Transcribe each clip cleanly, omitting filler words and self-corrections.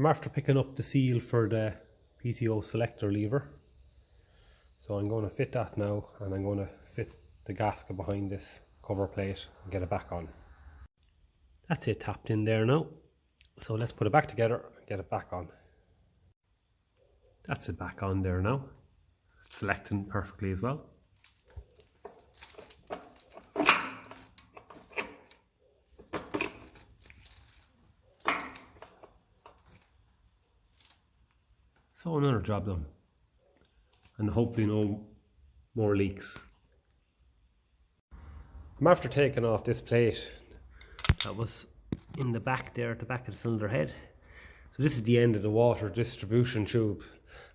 I'm after picking up the seal for the PTO selector lever. So I'm going to fit that now, and I'm going to fit the gasket behind this cover plate and get it back on. That's it tapped in there now. So let's put it back together and get it back on. That's it back on there now. It's selecting perfectly as well. So another job done, and hopefully no more leaks. I'm after taking off this plate that was in the back there at the back of the cylinder head. So this is the end of the water distribution tube,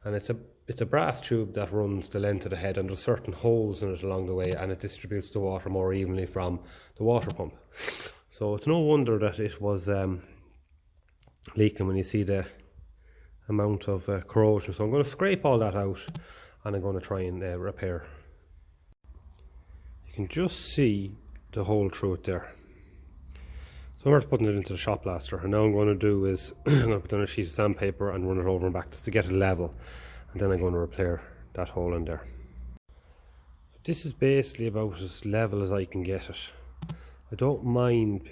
and it's a brass tube that runs the length of the head, and there's certain holes in it along the way, and it distributes the water more evenly from the water pump. So it's no wonder that it was leaking when you see the amount of corrosion. So I'm going to scrape all that out, and I'm going to try and repair. You can just see the hole through it there. So I'm after putting it into the shop blaster, and now I'm going to do is I'm going to put down a sheet of sandpaper and run it over and back just to get it level, and then I'm going to repair that hole in there. This is basically about as level as I can get it. I don't mind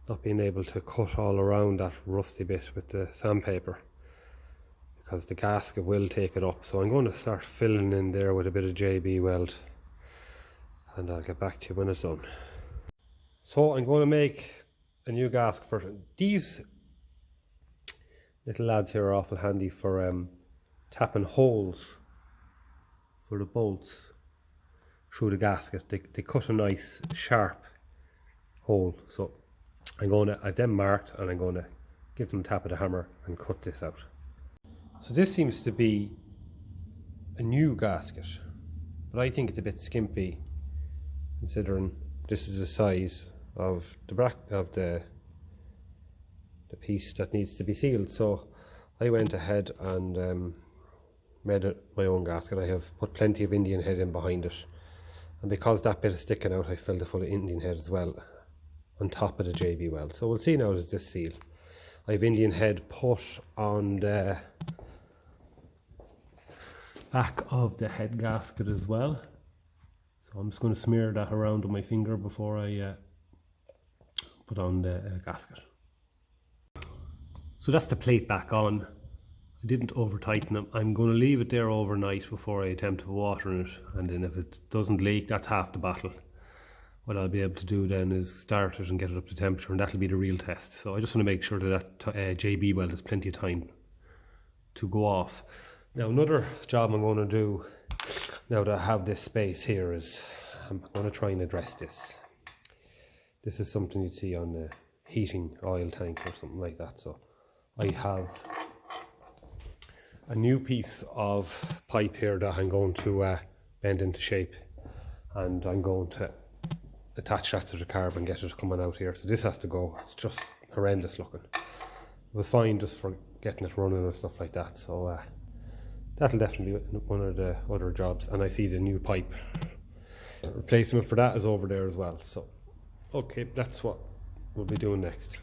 not being able to cut all around that rusty bit with the sandpaper, because the gasket will take it up. So I'm going to start filling in there with a bit of JB weld, and I'll get back to you when it's done. So I'm going to make a new gasket for it. These little lads here are awful handy for tapping holes for the bolts through the gasket. They cut a nice sharp hole. So I've them marked, and I'm going to give them a tap of the hammer and cut this out. So this seems to be a new gasket, but I think it's a bit skimpy considering this is the size of the piece that needs to be sealed. So I went ahead and made it my own gasket. I have put plenty of Indian head in behind it, and because that bit is sticking out, I filled it full of Indian head as well on top of the JB weld. So we'll see now as this seal. I have Indian head put on the back of the head gasket as well. So I'm just going to smear that around with my finger before I put on the gasket. So that's the plate back on. I didn't over tighten them. I'm going to leave it there overnight before I attempt to water in it, and then if it doesn't leak, that's half the battle. What I'll be able to do then is start it and get it up to temperature, and that'll be the real test. So I just want to make sure that JB weld has plenty of time to go off. Now another job I'm going to do now that I have this space here is I'm going to try and address this. This is something you'd see on the heating oil tank or something like that. So I have a new piece of pipe here that I'm going to bend into shape, and I'm going to attach that to the carb and get it coming out here. So this has to go. It's just horrendous looking. It was fine just for getting it running and stuff like that. So that'll definitely be one of the other jobs. And I see the new pipe replacement for that is over there as well. So okay, that's what we'll be doing next.